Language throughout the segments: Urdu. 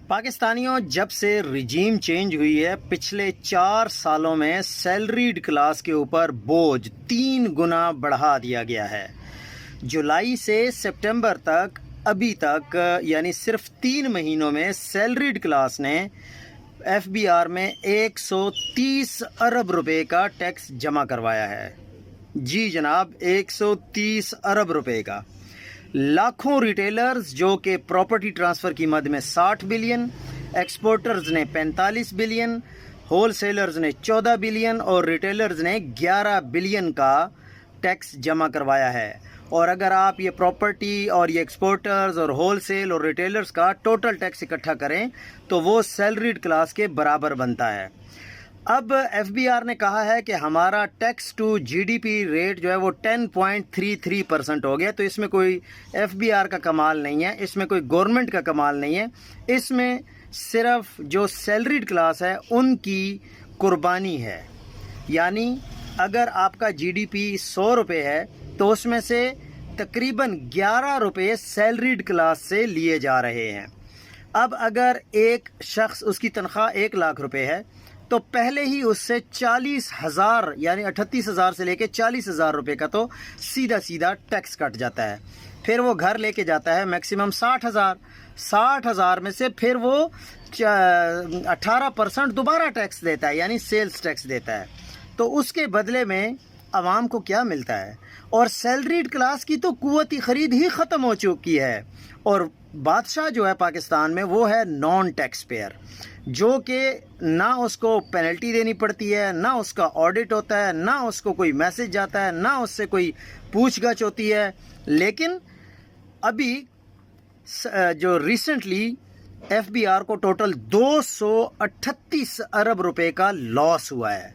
پاکستانیوں جب سے رجیم چینج ہوئی ہے پچھلے 4 سالوں میں سیلریڈ کلاس کے اوپر بوجھ 3 گنا بڑھا دیا گیا ہے۔ جولائی سے سپٹمبر تک ابھی تک یعنی صرف 3 مہینوں میں سیلریڈ کلاس نے ایف بی آر میں 130 ارب روپے کا ٹیکس جمع کروایا ہے۔ جی جناب، 130 ارب روپے کا۔ لاکھوں ریٹیلرز جو کہ پراپرٹی ٹرانسفر کی مد میں 60 بلین، ایکسپورٹرز نے 45 بلین، ہول سیلرز نے 14 بلین اور ریٹیلرز نے 11 بلین کا ٹیکس جمع کروایا ہے۔ اور اگر آپ یہ پراپرٹی اور یہ ایکسپورٹرز اور ہول سیل اور ریٹیلرز کا ٹوٹل ٹیکس اکٹھا کریں تو وہ سیلریڈ کلاس کے برابر بنتا ہے۔ اب ایف بی آر نے کہا ہے کہ ہمارا tax to G D P rate جو ہے وہ 10.33% ہو گیا، تو اس میں کوئی ایف بی آر کا کمال نہیں ہے، اس میں کوئی گورنمنٹ کا کمال نہیں ہے، اس میں صرف جو سیلریڈ کلاس ہے ان کی قربانی ہے۔ یعنی اگر آپ کا جی ڈی پی 100 روپے ہے تو اس میں سے تقریباً 11 روپے سیلریڈ کلاس سے لیے جا رہے ہیں۔ اب اگر ایک شخص اس کی تنخواہ 1 لاکھ روپے ہے تو پہلے ہی اس سے 40,000 یعنی 38,000 سے لے کے 40,000 روپے کا تو سیدھا ٹیکس کٹ جاتا ہے۔ پھر وہ گھر لے کے جاتا ہے میکسیمم 60,000 میں سے پھر وہ 18% دوبارہ ٹیکس دیتا ہے، یعنی سیلز ٹیکس دیتا ہے۔ تو اس کے بدلے میں عوام کو کیا ملتا ہے؟ اور سیلریڈ کلاس کی تو قوت خرید ہی ختم ہو چکی ہے، اور بادشاہ جو ہے پاکستان میں وہ ہے نان ٹیکس پیئر، جو کہ نہ اس کو پینلٹی دینی پڑتی ہے، نہ اس کا آڈٹ ہوتا ہے، نہ اس کو کوئی میسج جاتا ہے، نہ اس سے کوئی پوچھ گچھ ہوتی ہے۔ لیکن ابھی جو ریسنٹلی ایف بی آر کو ٹوٹل 238 ارب روپے کا لاس ہوا ہے،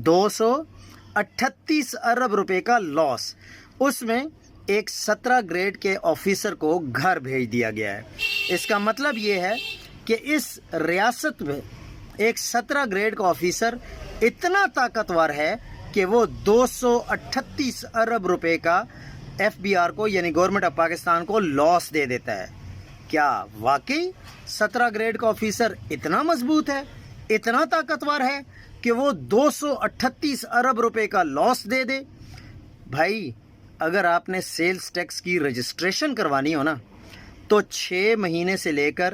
238 ارب روپے کا لاس۔ اس میں ایک 17 گریڈ کے آفیسر کو گھر بھیج دیا گیا ہے۔ اس کا مطلب یہ ہے کہ اس ریاست میں ایک 17 گریڈ کا آفیسر اتنا طاقتور ہے کہ وہ 238 ارب روپے کا ایف بی آر کو یعنی گورنمنٹ آف پاکستان کو لاس دے دیتا ہے۔ کیا واقعی 17 گریڈ کا آفیسر اتنا مضبوط ہے، اتنا طاقتور ہے کہ وہ 238 ارب روپے کا لاس دے دے؟ بھائی، اگر آپ نے سیلز ٹیکس کی رجسٹریشن کروانی ہو نا تو 6 مہینے سے لے کر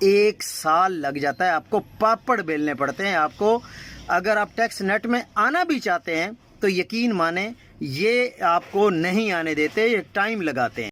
1 سال لگ جاتا ہے، آپ کو پاپڑ بیلنے پڑتے ہیں۔ آپ کو اگر آپ ٹیکس نیٹ میں آنا بھی چاہتے ہیں تو یقین مانیں یہ آپ کو نہیں آنے دیتے، یہ ٹائم لگاتے ہیں۔